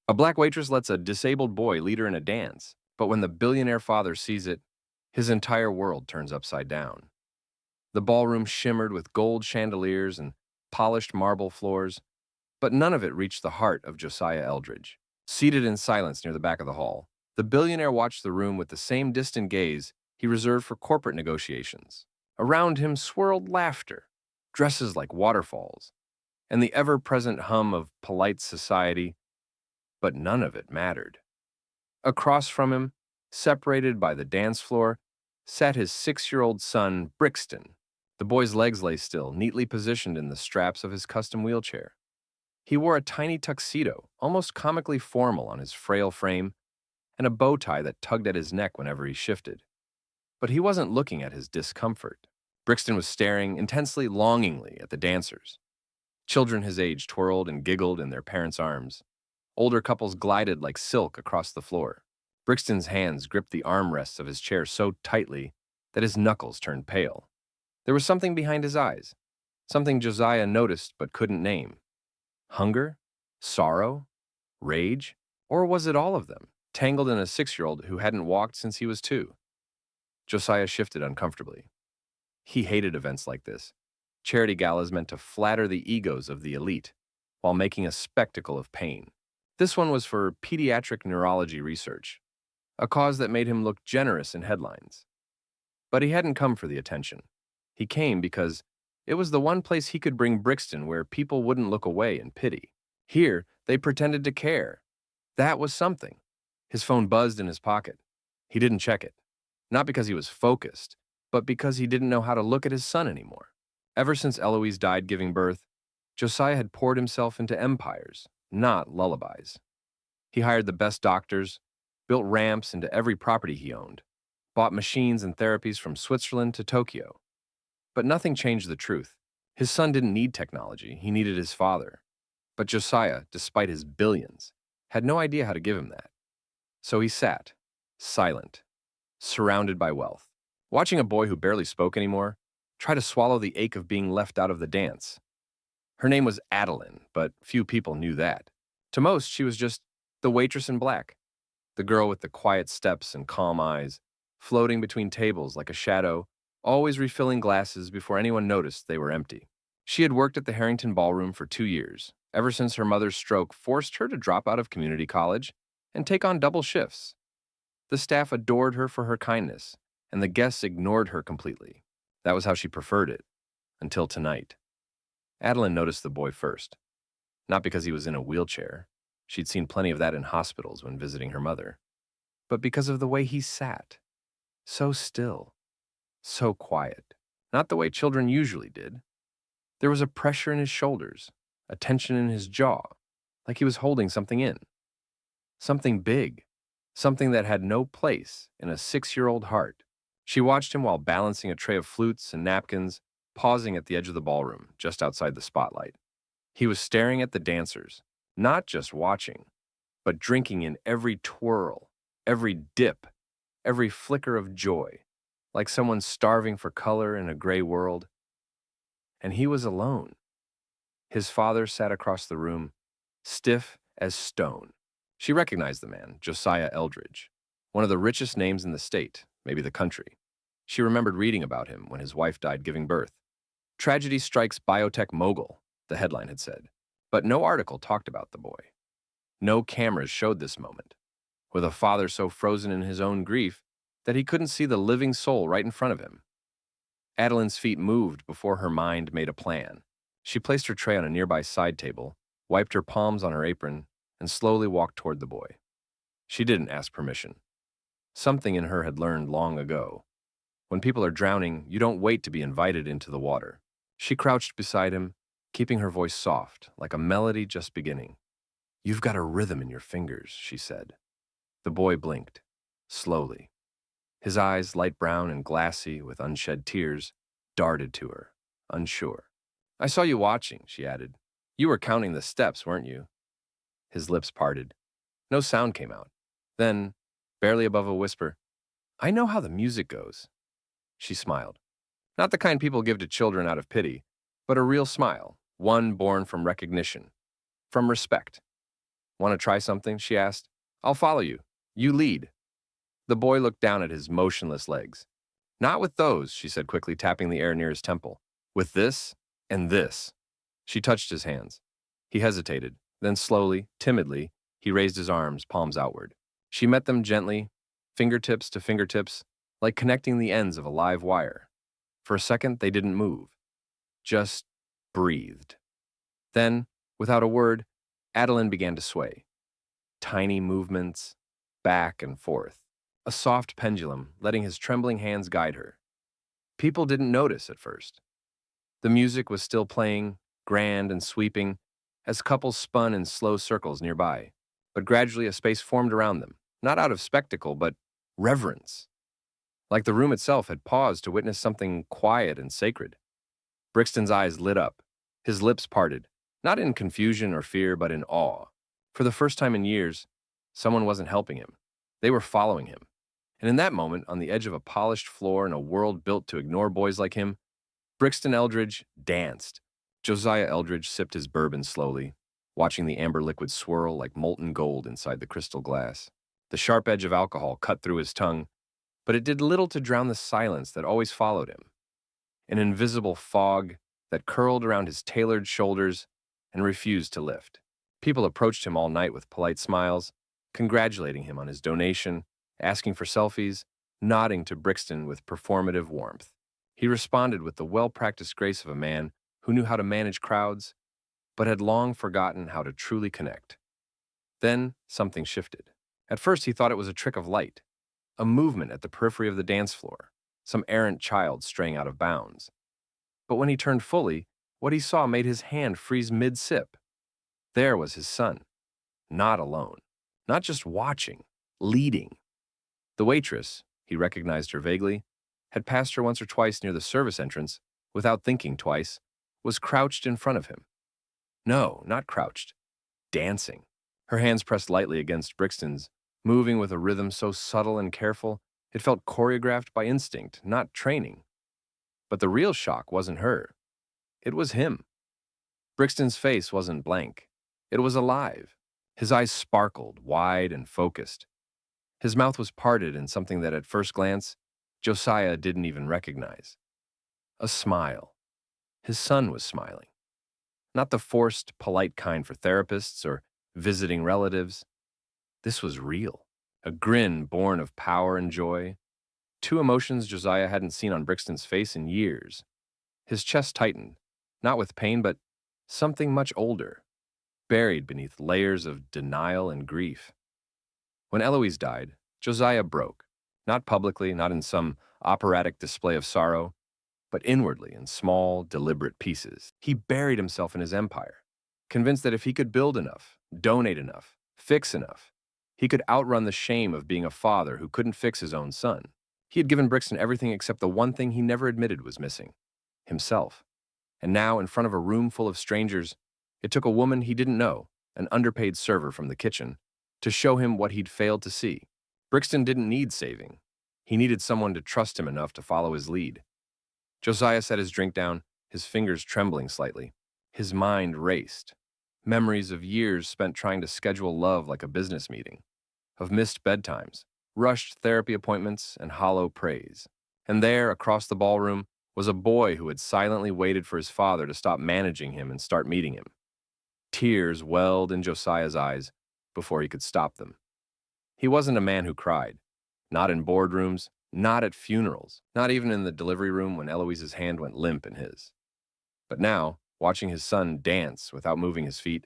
A black waitress lets a disabled boy lead her in a dance, but when the billionaire father sees it, his entire world turns upside down. The ballroom shimmered with gold chandeliers and polished marble floors, but none of it reached the heart of Josiah Eldridge. Seated in silence near the back of the hall, the billionaire watched the room with the same distant gaze he reserved for corporate negotiations. Around him swirled laughter, dresses like waterfalls, and the ever-present hum of polite society, but none of it mattered. Across from him, separated by the dance floor, sat his 6-year-old son, Brixton. The boy's legs lay still, neatly positioned in the straps of his custom wheelchair. He wore a tiny tuxedo, almost comically formal on his frail frame, and a bow tie that tugged at his neck whenever he shifted. But he wasn't looking at his discomfort. Brixton was staring intensely, longingly at the dancers. Children his age twirled and giggled in their parents' arms. Older couples glided like silk across the floor. Brixton's hands gripped the armrests of his chair so tightly that his knuckles turned pale. There was something behind his eyes, something Josiah noticed but couldn't name. Hunger? Sorrow? Rage? Or was it all of them, tangled in a 6-year-old who hadn't walked since he was 2? Josiah shifted uncomfortably. He hated events like this. Charity galas meant to flatter the egos of the elite while making a spectacle of pain. This one was for pediatric neurology research, a cause that made him look generous in headlines. But he hadn't come for the attention. He came because it was the one place he could bring Brixton where people wouldn't look away in pity. Here, they pretended to care. That was something. His phone buzzed in his pocket. He didn't check it. Not because he was focused, but because he didn't know how to look at his son anymore. Ever since Eloise died giving birth, Josiah had poured himself into empires, not lullabies. He hired the best doctors, built ramps into every property he owned, bought machines and therapies from Switzerland to Tokyo. But nothing changed the truth. His son didn't need technology, he needed his father. But Josiah, despite his billions, had no idea how to give him that. So he sat, silent, surrounded by wealth, watching a boy who barely spoke anymore try to swallow the ache of being left out of the dance. Her name was Adeline, but few people knew that. To most, she was just the waitress in black, the girl with the quiet steps and calm eyes, floating between tables like a shadow, always refilling glasses before anyone noticed they were empty. She had worked at the Harrington Ballroom for 2 years, ever since her mother's stroke forced her to drop out of community college and take on double shifts. The staff adored her for her kindness, and the guests ignored her completely. That was how she preferred it, until tonight. Adeline noticed the boy first, not because he was in a wheelchair. She'd seen plenty of that in hospitals when visiting her mother, but because of the way he sat. So still, so quiet, not the way children usually did. There was a pressure in his shoulders, a tension in his jaw, like he was holding something in. Something big, something that had no place in a 6-year-old heart. She watched him while balancing a tray of flutes and napkins, pausing at the edge of the ballroom, just outside the spotlight. He was staring at the dancers, not just watching, but drinking in every twirl, every dip, every flicker of joy, like someone starving for color in a gray world. And he was alone. His father sat across the room, stiff as stone. She recognized the man, Josiah Eldridge, one of the richest names in the state, maybe the country. She remembered reading about him when his wife died giving birth. "Tragedy strikes biotech mogul," the headline had said. But no article talked about the boy. No cameras showed this moment, with a father so frozen in his own grief that he couldn't see the living soul right in front of him. Adeline's feet moved before her mind made a plan. She placed her tray on a nearby side table, wiped her palms on her apron, and slowly walked toward the boy. She didn't ask permission. Something in her had learned long ago. When people are drowning, you don't wait to be invited into the water. She crouched beside him, keeping her voice soft, like a melody just beginning. "You've got a rhythm in your fingers," she said. The boy blinked, slowly. His eyes, light brown and glassy with unshed tears, darted to her, unsure. "I saw you watching," she added. "You were counting the steps, weren't you?" His lips parted. No sound came out. Then, barely above a whisper, "I know how the music goes." She smiled. Not the kind people give to children out of pity, but a real smile, one born from recognition, from respect. Want to try something? She asked. I'll follow you. You lead. The boy looked down at his motionless legs. Not with those, she said quickly, tapping the air near his temple. With this and this. She touched his hands. He hesitated. Then slowly, timidly, he raised his arms, palms outward. She met them gently, fingertips to fingertips, like connecting the ends of a live wire. For a second, they didn't move, just breathed. Then, without a word, Adeline began to sway. Tiny movements, back and forth. A soft pendulum, letting his trembling hands guide her. People didn't notice at first. The music was still playing, grand and sweeping, as couples spun in slow circles nearby. But gradually a space formed around them, not out of spectacle, but reverence. Like the room itself had paused to witness something quiet and sacred. Brixton's eyes lit up, his lips parted, not in confusion or fear, but in awe. For the first time in years, someone wasn't helping him. They were following him. And in that moment, on the edge of a polished floor in a world built to ignore boys like him, Brixton Eldridge danced. Josiah Eldridge sipped his bourbon slowly, watching the amber liquid swirl like molten gold inside the crystal glass. The sharp edge of alcohol cut through his tongue, but it did little to drown the silence that always followed him. An invisible fog that curled around his tailored shoulders and refused to lift. People approached him all night with polite smiles, congratulating him on his donation, asking for selfies, nodding to Brixton with performative warmth. He responded with the well-practiced grace of a man who knew how to manage crowds, but had long forgotten how to truly connect. Then something shifted. At first he thought it was a trick of light, a movement at the periphery of the dance floor, some errant child straying out of bounds. But when he turned fully, what he saw made his hand freeze mid-sip. There was his son, not alone, not just watching, leading. The waitress, he recognized her vaguely, had passed her once or twice near the service entrance, without thinking twice, was crouched in front of him. No, not crouched, dancing. Her hands pressed lightly against Brixton's, moving with a rhythm so subtle and careful, it felt choreographed by instinct, not training. But the real shock wasn't her. It was him. Brixton's face wasn't blank. It was alive. His eyes sparkled, wide and focused. His mouth was parted in something that at first glance, Josiah didn't even recognize. A smile. His son was smiling. Not the forced, polite kind for therapists or visiting relatives. This was real. A grin born of power and joy. Two emotions Josiah hadn't seen on Brixton's face in years. His chest tightened, not with pain, but something much older, buried beneath layers of denial and grief. When Eloise died, Josiah broke, not publicly, not in some operatic display of sorrow, but inwardly in small, deliberate pieces. He buried himself in his empire, convinced that if he could build enough, donate enough, fix enough, he could outrun the shame of being a father who couldn't fix his own son. He had given Brixton everything except the one thing he never admitted was missing: himself. And now, in front of a room full of strangers, it took a woman he didn't know, an underpaid server from the kitchen, to show him what he'd failed to see. Brixton didn't need saving. He needed someone to trust him enough to follow his lead. Josiah set his drink down, his fingers trembling slightly. His mind raced. Memories of years spent trying to schedule love like a business meeting, of missed bedtimes, rushed therapy appointments, and hollow praise. And there, across the ballroom, was a boy who had silently waited for his father to stop managing him and start meeting him. Tears welled in Josiah's eyes before he could stop them. He wasn't a man who cried, not in boardrooms, not at funerals, not even in the delivery room when Eloise's hand went limp in his. But now, watching his son dance without moving his feet,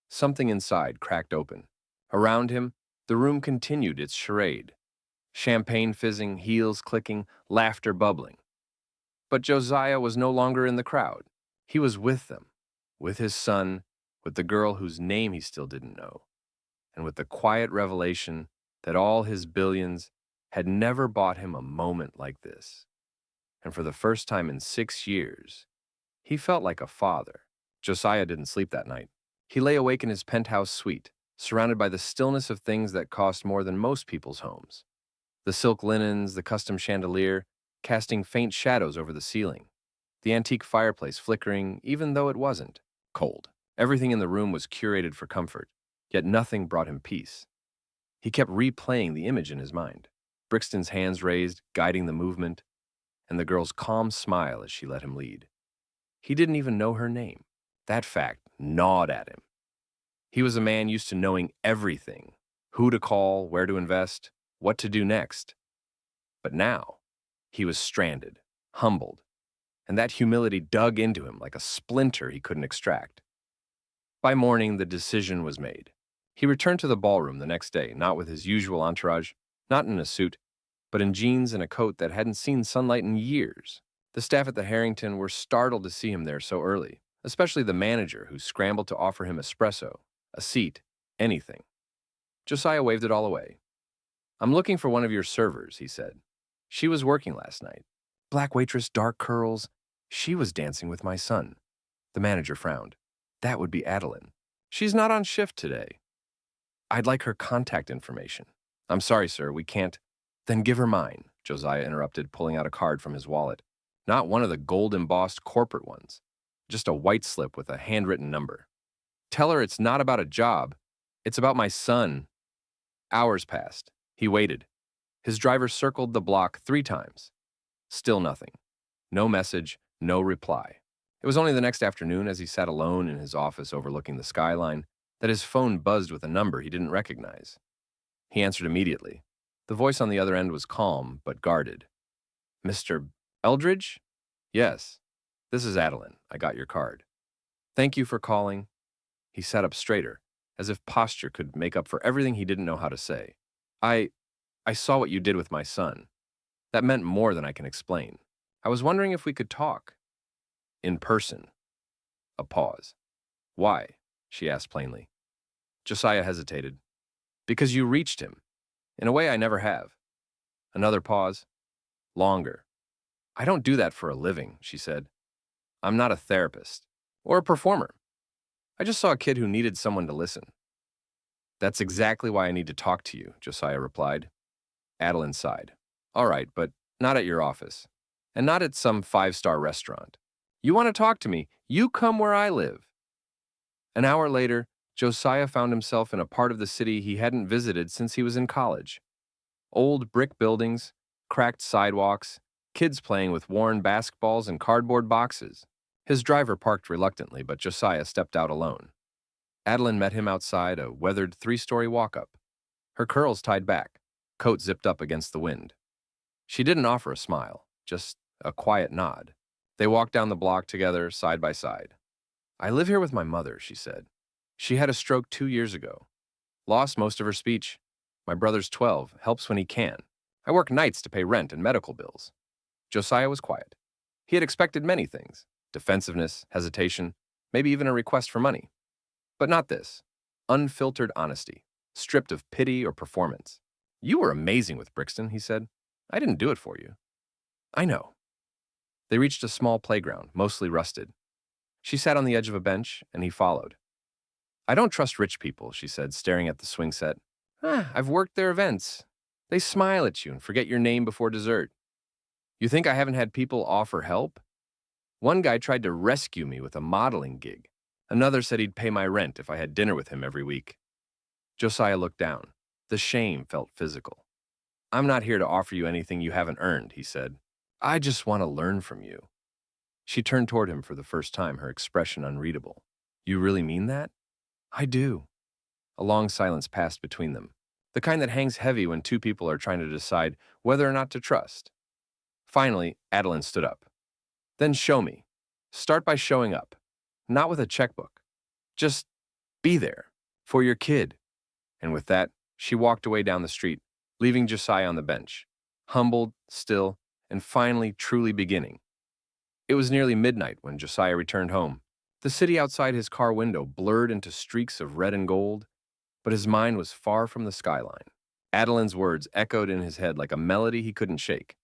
something inside cracked open. Around him, the room continued its charade. Champagne fizzing, heels clicking, laughter bubbling. But Josiah was no longer in the crowd. He was with them, with his son, with the girl whose name he still didn't know, and with the quiet revelation that all his billions had never bought him a moment like this. And for the first time in 6 years, he felt like a father. Josiah didn't sleep that night. He lay awake in his penthouse suite, surrounded by the stillness of things that cost more than most people's homes. The silk linens, the custom chandelier, casting faint shadows over the ceiling. The antique fireplace flickering, even though it wasn't cold. Everything in the room was curated for comfort. yet nothing brought him peace. He kept replaying the image in his mind. Brixton's hands raised, guiding the movement, and the girl's calm smile as she let him lead. He didn't even know her name. That fact gnawed at him. He was a man used to knowing everything: who to call, where to invest, what to do next. But now, he was stranded, humbled, and that humility dug into him like a splinter he couldn't extract. By morning, the decision was made. He returned to the ballroom the next day, not with his usual entourage, not in a suit, but in jeans and a coat that hadn't seen sunlight in years. The staff at the Harrington were startled to see him there so early, especially the manager, who scrambled to offer him espresso, a seat, anything. Josiah waved it all away. "I'm looking for one of your servers," he said. "She was working last night. Black waitress, dark curls. She was dancing with my son." The manager frowned. "That would be Adeline. She's not on shift today. I'd like her contact information." "I'm sorry, sir, we can't." "Then give her mine," Josiah interrupted, pulling out a card from his wallet. Not one of the gold-embossed corporate ones, just a white slip with a handwritten number. "Tell her it's not about a job. It's about my son." Hours passed. He waited. His driver circled the block 3 times. Still nothing. No message, no reply. It was only the next afternoon, as he sat alone in his office overlooking the skyline, that his phone buzzed with a number he didn't recognize. He answered immediately. The voice on the other end was calm but guarded. "Mr. Eldridge?" "Yes. This is Adeline. I got your card." "Thank you for calling." He sat up straighter, as if posture could make up for everything he didn't know how to say. I saw what you did with my son. That meant more than I can explain. I was wondering if we could talk. In person." A pause. "Why?" she asked plainly. Josiah hesitated. "Because you reached him. In a way I never have." Another pause. Longer. "I don't do that for a living," she said. "I'm not a therapist. Or a performer. I just saw a kid who needed someone to listen." "That's exactly why I need to talk to you," Josiah replied. Adeline sighed. "All right, but not at your office. And not at some 5-star restaurant. You want to talk to me? You come where I live." An hour later, Josiah found himself in a part of the city he hadn't visited since he was in college. Old brick buildings, cracked sidewalks, kids playing with worn basketballs and cardboard boxes. His driver parked reluctantly, but Josiah stepped out alone. Adeline met him outside a weathered 3-story walk-up. Her curls tied back, coat zipped up against the wind. She didn't offer a smile, just a quiet nod. They walked down the block together, side by side. "I live here with my mother," she said. "She had a stroke 2 years ago. Lost most of her speech. My brother's 12, helps when he can. I work nights to pay rent and medical bills." Josiah was quiet. He had expected many things: defensiveness, hesitation, maybe even a request for money. But not this. Unfiltered honesty, stripped of pity or performance. "You were amazing with Brixton," he said. "I didn't do it for you." "I know." They reached a small playground, mostly rusted. She sat on the edge of a bench, and he followed. "I don't trust rich people," she said, staring at the swing set. I've worked their events. They smile at you and forget your name before dessert. You think I haven't had people offer help? One guy tried to rescue me with a modeling gig. Another said he'd pay my rent if I had dinner with him every week." Josiah looked down. The shame felt physical. "I'm not here to offer you anything you haven't earned," he said. "I just want to learn from you." She turned toward him for the first time, her expression unreadable. "You really mean that?" "I do." A long silence passed between them, the kind that hangs heavy when 2 people are trying to decide whether or not to trust. Finally, Adeline stood up. "Then show me. Start by showing up. Not with a checkbook. Just be there. For your kid." And with that, she walked away down the street, leaving Josiah on the bench, humbled, still, and finally truly beginning. It was nearly midnight when Josiah returned home. The city outside his car window blurred into streaks of red and gold, but his mind was far from the skyline. Adeline's words echoed in his head like a melody he couldn't shake.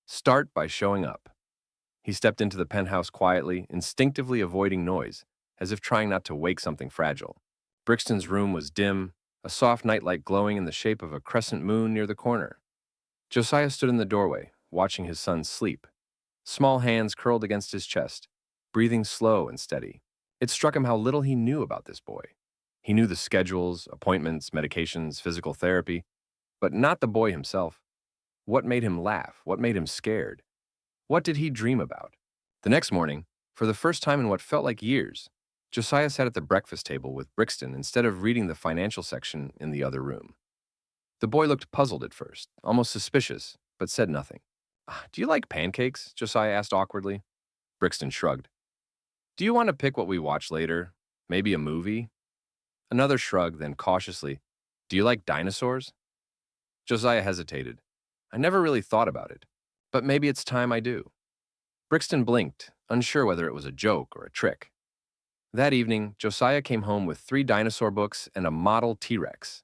Start by showing up. He stepped into the penthouse quietly, instinctively avoiding noise, as if trying not to wake something fragile. Brixton's room was dim, a soft nightlight glowing in the shape of a crescent moon near the corner. Josiah stood in the doorway, watching his son sleep. Small hands curled against his chest, breathing slow and steady. It struck him how little he knew about this boy. He knew the schedules, appointments, medications, physical therapy, but not the boy himself. What made him laugh? What made him scared? What did he dream about? The next morning, for the first time in what felt like years, Josiah sat at the breakfast table with Brixton instead of reading the financial section in the other room. The boy looked puzzled at first, almost suspicious, but said nothing. Do you like pancakes? Josiah asked awkwardly. Brixton shrugged. Do you want to pick what we watch later? Maybe a movie? Another shrug, then cautiously, do you like dinosaurs? Josiah hesitated. I never really thought about it, but maybe it's time I do. Brixton blinked, unsure whether it was a joke or a trick. That evening, Josiah came home with 3 dinosaur books and a model T-Rex.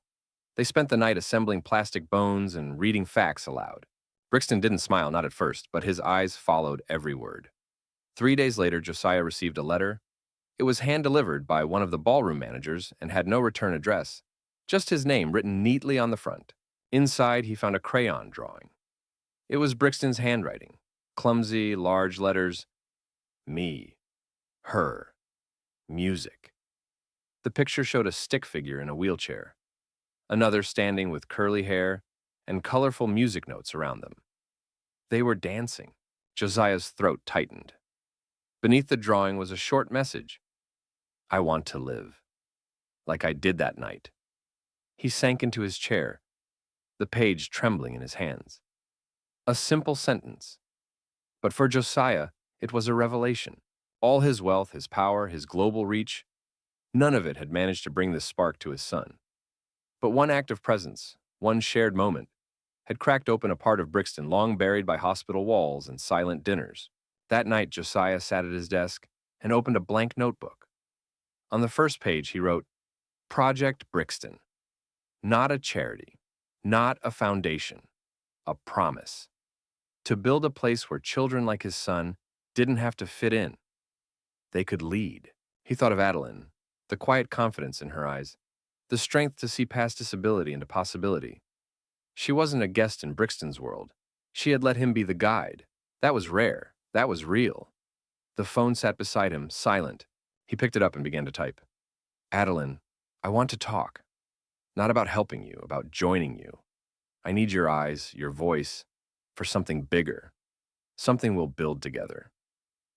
They spent the night assembling plastic bones and reading facts aloud. Brixton didn't smile, not at first, but his eyes followed every word. 3 days later, Josiah received a letter. It was hand-delivered by one of the ballroom managers and had no return address, just his name written neatly on the front. Inside, he found a crayon drawing. It was Brixton's handwriting, clumsy, large letters, me, her, music. The picture showed a stick figure in a wheelchair, another standing with curly hair and colorful music notes around them. They were dancing. Josiah's throat tightened. Beneath the drawing was a short message. I want to live, like I did that night. He sank into his chair, the page trembling in his hands. A simple sentence. But for Josiah, it was a revelation. All his wealth, his power, his global reach, none of it had managed to bring this spark to his son. But one act of presence, one shared moment, had cracked open a part of Brixton long buried by hospital walls and silent dinners. That night, Josiah sat at his desk and opened a blank notebook. On the first page, he wrote, Project Brixton. Not a charity, not a foundation, a promise. To build a place where children like his son didn't have to fit in. They could lead. He thought of Adeline, the quiet confidence in her eyes, the strength to see past disability into possibility. She wasn't a guest in Brixton's world. She had let him be the guide. That was rare. That was real. The phone sat beside him, silent. He picked it up and began to type. Adeline, I want to talk. Not about helping you, about joining you. I need your eyes, your voice, for something bigger. Something we'll build together.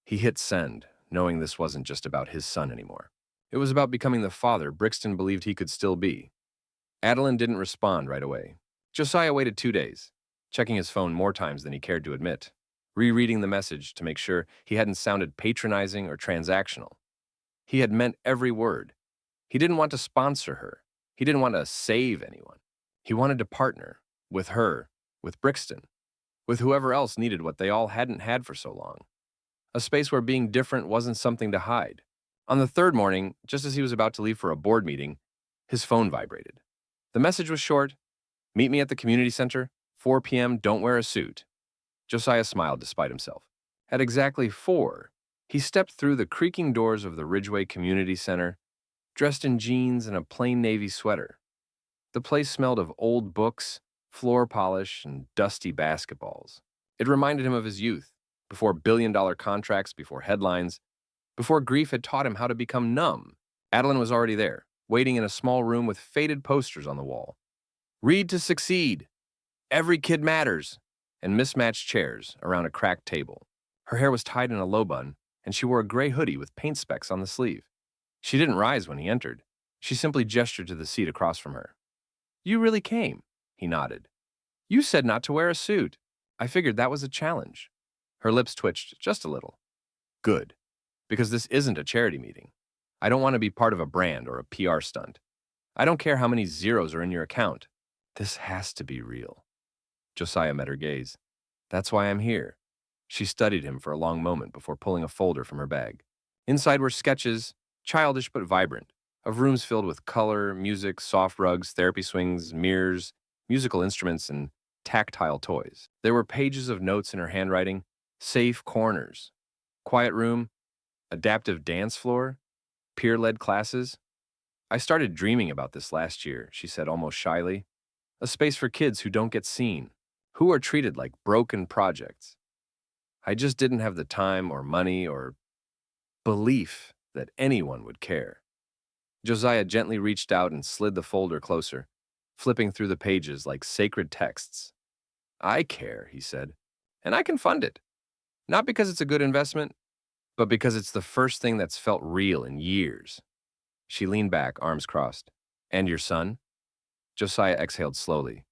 He hit send, knowing this wasn't just about his son anymore. It was about becoming the father Brixton believed he could still be. Adeline didn't respond right away. Josiah waited 2 days, checking his phone more times than he cared to admit, rereading the message to make sure he hadn't sounded patronizing or transactional. He had meant every word. He didn't want to sponsor her. He didn't want to save anyone. He wanted to partner with her, with Brixton, with whoever else needed what they all hadn't had for so long. A space where being different wasn't something to hide. On the third morning, just as he was about to leave for a board meeting, his phone vibrated. The message was short. Meet me at the community center, 4 p.m., don't wear a suit. Josiah smiled despite himself. At exactly 4, he stepped through the creaking doors of the Ridgeway Community Center, dressed in jeans and a plain navy sweater. The place smelled of old books, floor polish, and dusty basketballs. It reminded him of his youth, before billion-dollar contracts, before headlines, before grief had taught him how to become numb. Adeline was already there, waiting in a small room with faded posters on the wall. Read to succeed. Every kid matters. And mismatched chairs around a cracked table. Her hair was tied in a low bun, and she wore a gray hoodie with paint specks on the sleeve. She didn't rise when he entered. She simply gestured to the seat across from her. You really came, he nodded. You said not to wear a suit. I figured that was a challenge. Her lips twitched just a little. Good, because this isn't a charity meeting. I don't want to be part of a brand or a PR stunt. I don't care how many zeros are in your account. This has to be real. Josiah met her gaze. That's why I'm here. She studied him for a long moment before pulling a folder from her bag. Inside were sketches, childish but vibrant, of rooms filled with color, music, soft rugs, therapy swings, mirrors, musical instruments, and tactile toys. There were pages of notes in her handwriting, safe corners, quiet room, adaptive dance floor, peer-led classes. I started dreaming about this last year, she said almost shyly. A space for kids who don't get seen, who are treated like broken projects. I just didn't have the time or money or belief that anyone would care. Josiah gently reached out and slid the folder closer, flipping through the pages like sacred texts. I care, he said, and I can fund it. Not because it's a good investment, but because it's the first thing that's felt real in years. She leaned back, arms crossed. And your son? Josiah exhaled slowly.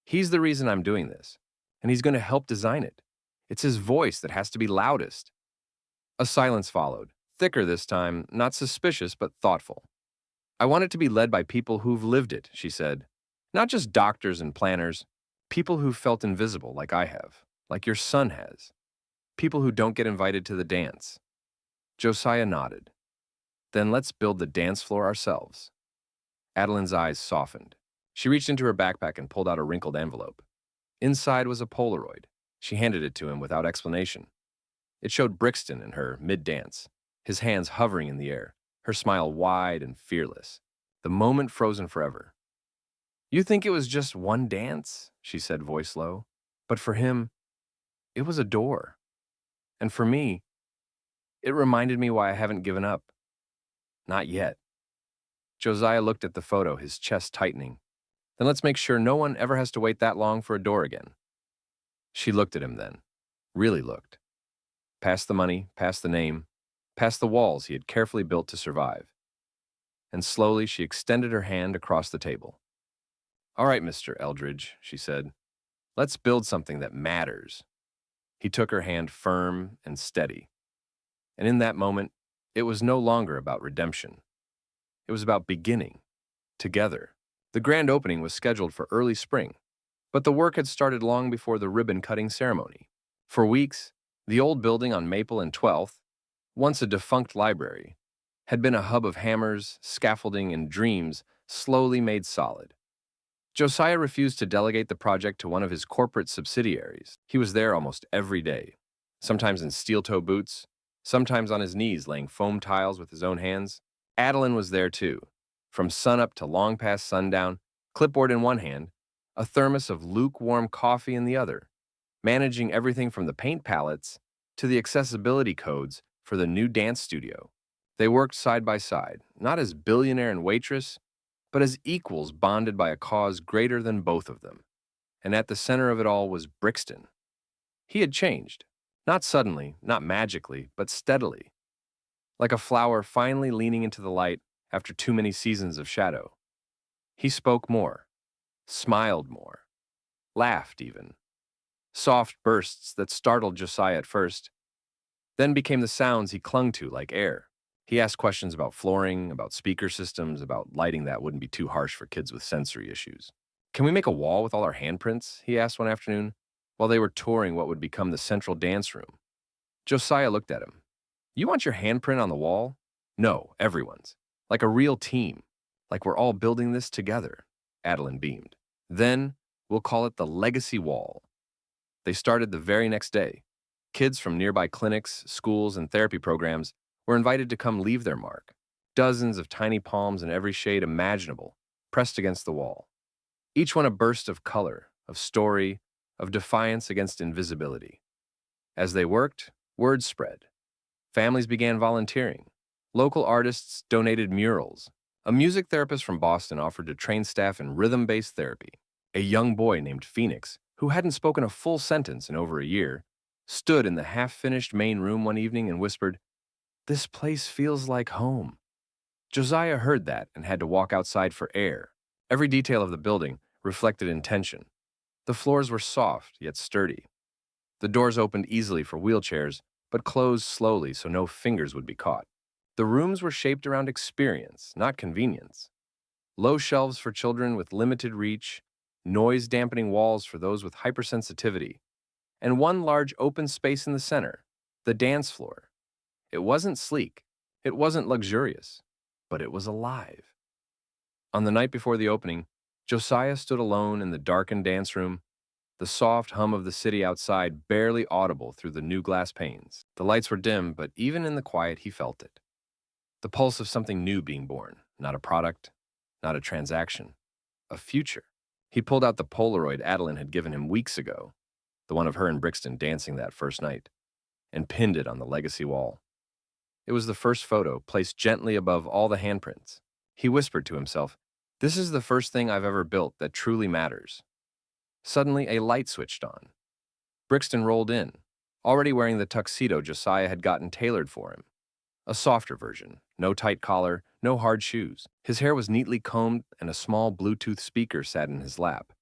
He's the reason I'm doing this, and he's going to help design it. It's his voice that has to be loudest. A silence followed, thicker this time, not suspicious but thoughtful. I want it to be led by people who've lived it, she said. Not just doctors and planners, people who've felt invisible like I have, like your son has. People who don't get invited to the dance. Josiah nodded. Then let's build the dance floor ourselves. Adeline's eyes softened. She reached into her backpack and pulled out a wrinkled envelope. Inside was a Polaroid. She handed it to him without explanation. It showed Brixton in her mid-dance, his hands hovering in the air, her smile wide and fearless, the moment frozen forever. You think it was just one dance? She said, voice low. But for him, it was a door. And for me, it reminded me why I haven't given up. Not yet. Josiah looked at the photo, his chest tightening. Then let's make sure no one ever has to wait that long for a door again. She looked at him then. Really looked. Past the money, past the name, past the walls he had carefully built to survive. And slowly she extended her hand across the table. All right, Mr. Eldridge, she said. Let's build something that matters. He took her hand firm and steady. And in that moment, it was no longer about redemption. It was about beginning, together. The grand opening was scheduled for early spring, but the work had started long before the ribbon-cutting ceremony. For weeks, the old building on Maple and 12th, once a defunct library, had been a hub of hammers, scaffolding, and dreams slowly made solid. Josiah refused to delegate the project to one of his corporate subsidiaries. He was there almost every day, sometimes in steel-toe boots, sometimes on his knees laying foam tiles with his own hands. Adeline was there too, from sunup to long past sundown, clipboard in one hand, a thermos of lukewarm coffee in the other, managing everything from the paint palettes to the accessibility codes for the new dance studio. They worked side by side, not as billionaire and waitress, but as equals bonded by a cause greater than both of them. And at the center of it all was Brixton. He had changed, not suddenly, not magically, but steadily, like a flower finally leaning into the light after too many seasons of shadow. He spoke more, smiled more, laughed even. Soft bursts that startled Josiah at first, then became the sounds he clung to like air. He asked questions about flooring, about speaker systems, about lighting that wouldn't be too harsh for kids with sensory issues. Can we make a wall with all our handprints? He asked one afternoon, while they were touring what would become the central dance room. Josiah looked at him. You want your handprint on the wall? No, everyone's. Like a real team. Like we're all building this together. Adeline beamed. Then we'll call it the Legacy Wall. They started the very next day. Kids from nearby clinics, schools, and therapy programs were invited to come leave their mark. Dozens of tiny palms in every shade imaginable, pressed against the wall. Each one a burst of color, of story, of defiance against invisibility. As they worked, word spread. Families began volunteering. Local artists donated murals. A music therapist from Boston offered to train staff in rhythm-based therapy. A young boy named Phoenix, who hadn't spoken a full sentence in over a year, stood in the half-finished main room one evening and whispered, "This place feels like home." Josiah heard that and had to walk outside for air. Every detail of the building reflected intention. The floors were soft yet sturdy. The doors opened easily for wheelchairs, but closed slowly so no fingers would be caught. The rooms were shaped around experience, not convenience. Low shelves for children with limited reach, noise-dampening walls for those with hypersensitivity, and one large open space in the center, the dance floor. It wasn't sleek, it wasn't luxurious, but it was alive. On the night before the opening, Josiah stood alone in the darkened dance room, the soft hum of the city outside barely audible through the new glass panes. The lights were dim, but even in the quiet he felt it. The pulse of something new being born, not a product, not a transaction, a future. He pulled out the Polaroid Adeline had given him weeks ago, the one of her and Brixton dancing that first night, and pinned it on the legacy wall. It was the first photo, placed gently above all the handprints. He whispered to himself, "This is the first thing I've ever built that truly matters." Suddenly, a light switched on. Brixton rolled in, already wearing the tuxedo Josiah had gotten tailored for him. A softer version, no tight collar, no hard shoes. His hair was neatly combed and a small Bluetooth speaker sat in his lap.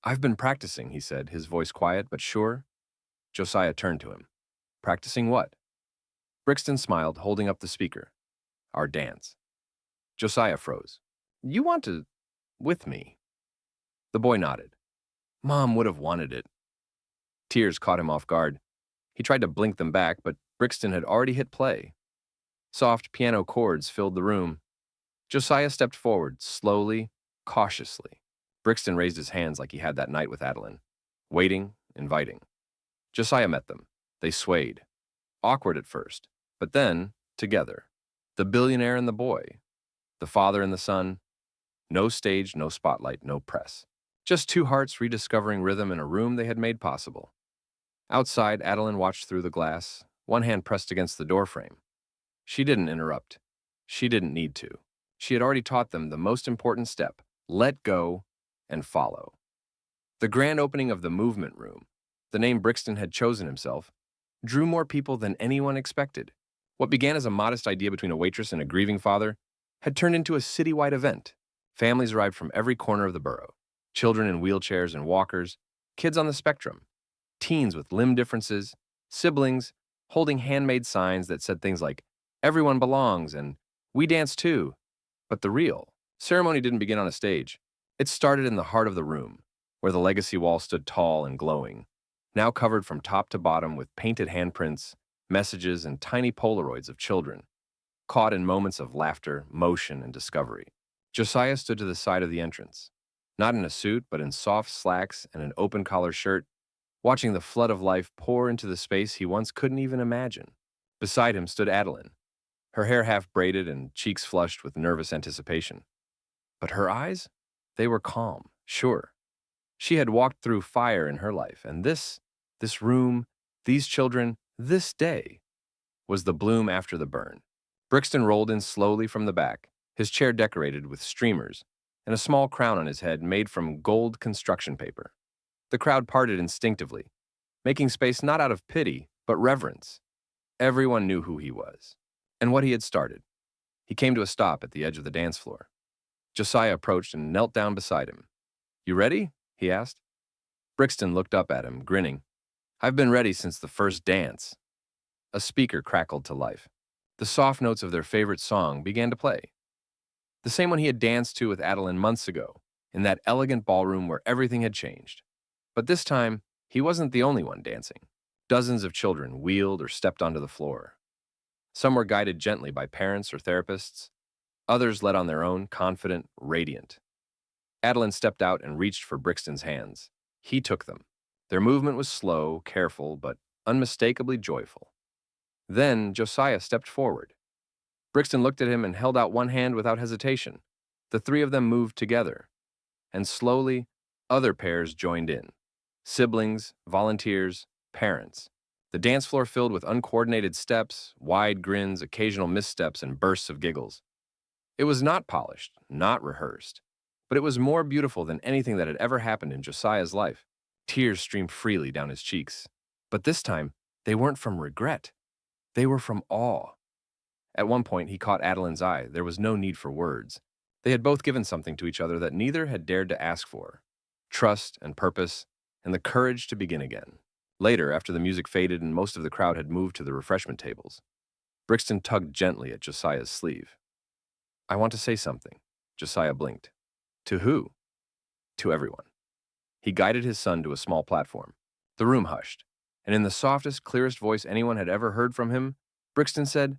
"I've been practicing," he said, his voice quiet but sure. Josiah turned to him. "Practicing what?" Brixton smiled, holding up the speaker. "Our dance." Josiah froze. "You want to... with me?" The boy nodded. "Mom would have wanted it." Tears caught him off guard. He tried to blink them back, but Brixton had already hit play. Soft piano chords filled the room. Josiah stepped forward, slowly, cautiously. Brixton raised his hands like he had that night with Adeline, waiting, inviting. Josiah met them. They swayed. Awkward at first, but then, together. The billionaire and the boy. The father and the son. No stage, no spotlight, no press. Just two hearts rediscovering rhythm in a room they had made possible. Outside, Adeline watched through the glass, one hand pressed against the doorframe. She didn't interrupt. She didn't need to. She had already taught them the most important step: let go and follow. The grand opening of the movement room, the name Brixton had chosen himself, drew more people than anyone expected. What began as a modest idea between a waitress and a grieving father had turned into a citywide event. Families arrived from every corner of the borough. Children in wheelchairs and walkers, kids on the spectrum, teens with limb differences, siblings holding handmade signs that said things like, "Everyone belongs," and "We dance too." But the real ceremony didn't begin on a stage. It started in the heart of the room, where the legacy wall stood tall and glowing, now covered from top to bottom with painted handprints, messages, and tiny Polaroids of children, caught in moments of laughter, motion, and discovery. Josiah stood to the side of the entrance, not in a suit, but in soft slacks and an open-collar shirt, watching the flood of life pour into the space he once couldn't even imagine. Beside him stood Adeline, her hair half braided and cheeks flushed with nervous anticipation. But her eyes? They were calm, sure. She had walked through fire in her life, and this room, these children, this day, was the bloom after the burn. Brixton rolled in slowly from the back, his chair decorated with streamers, and a small crown on his head made from gold construction paper. The crowd parted instinctively, making space not out of pity, but reverence. Everyone knew who he was, and what he had started. He came to a stop at the edge of the dance floor. Josiah approached and knelt down beside him. "You ready?" he asked. Brixton looked up at him, grinning. "I've been ready since the first dance." A speaker crackled to life. The soft notes of their favorite song began to play. The same one he had danced to with Adeline months ago, in that elegant ballroom where everything had changed. But this time, he wasn't the only one dancing. Dozens of children wheeled or stepped onto the floor. Some were guided gently by parents or therapists. Others led on their own, confident, radiant. Adeline stepped out and reached for Brixton's hands. He took them. Their movement was slow, careful, but unmistakably joyful. Then Josiah stepped forward. Brixton looked at him and held out one hand without hesitation. The three of them moved together. And slowly, other pairs joined in. Siblings, volunteers, parents. The dance floor filled with uncoordinated steps, wide grins, occasional missteps, and bursts of giggles. It was not polished, not rehearsed, but it was more beautiful than anything that had ever happened in Josiah's life. Tears streamed freely down his cheeks. But this time, they weren't from regret. They were from awe. At one point, he caught Adeline's eye. There was no need for words. They had both given something to each other that neither had dared to ask for: trust and purpose, and the courage to begin again. Later, after the music faded and most of the crowd had moved to the refreshment tables, Brixton tugged gently at Josiah's sleeve. "I want to say something." Josiah blinked. "To who?" "To everyone." He guided his son to a small platform. The room hushed, and in the softest, clearest voice anyone had ever heard from him, Brixton said,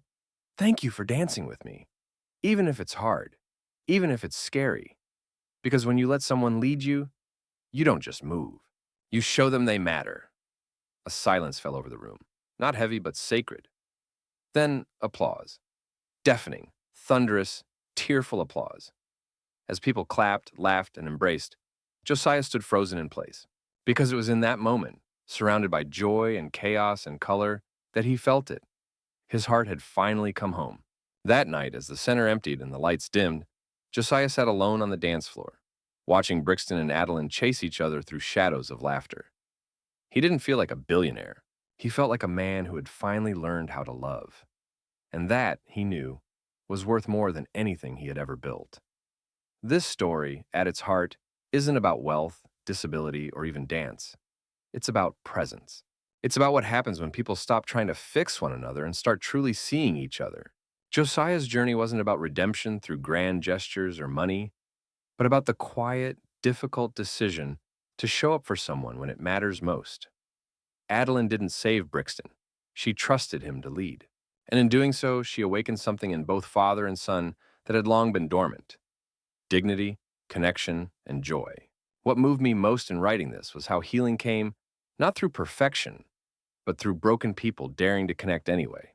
"Thank you for dancing with me, even if it's hard, even if it's scary. Because when you let someone lead you, you don't just move. You show them they matter." A silence fell over the room, not heavy but sacred. Then applause. Deafening, thunderous, tearful applause. As people clapped, laughed, and embraced, Josiah stood frozen in place, because it was in that moment, surrounded by joy and chaos and color, that he felt it. His heart had finally come home. That night, as the center emptied and the lights dimmed, Josiah sat alone on the dance floor, watching Brixton and Adeline chase each other through shadows of laughter. He didn't feel like a billionaire. He felt like a man who had finally learned how to love. And that, he knew, was worth more than anything he had ever built. This story, at its heart, isn't about wealth, disability, or even dance. It's about presence. It's about what happens when people stop trying to fix one another and start truly seeing each other. Josiah's journey wasn't about redemption through grand gestures or money, but about the quiet, difficult decision to show up for someone when it matters most. Adeline didn't save Brixton. She trusted him to lead. And in doing so, she awakened something in both father and son that had long been dormant: dignity, connection, and joy. What moved me most in writing this was how healing came not through perfection, but through broken people daring to connect anyway.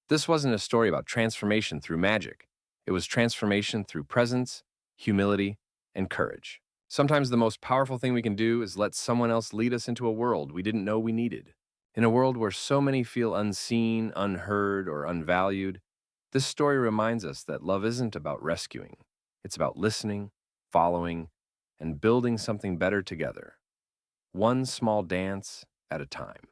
This wasn't a story about transformation through magic. It was transformation through presence, humility, and courage. Sometimes the most powerful thing we can do is let someone else lead us into a world we didn't know we needed. In a world where so many feel unseen, unheard, or unvalued, this story reminds us that love isn't about rescuing. It's about listening, following, and building something better together, one small dance at a time.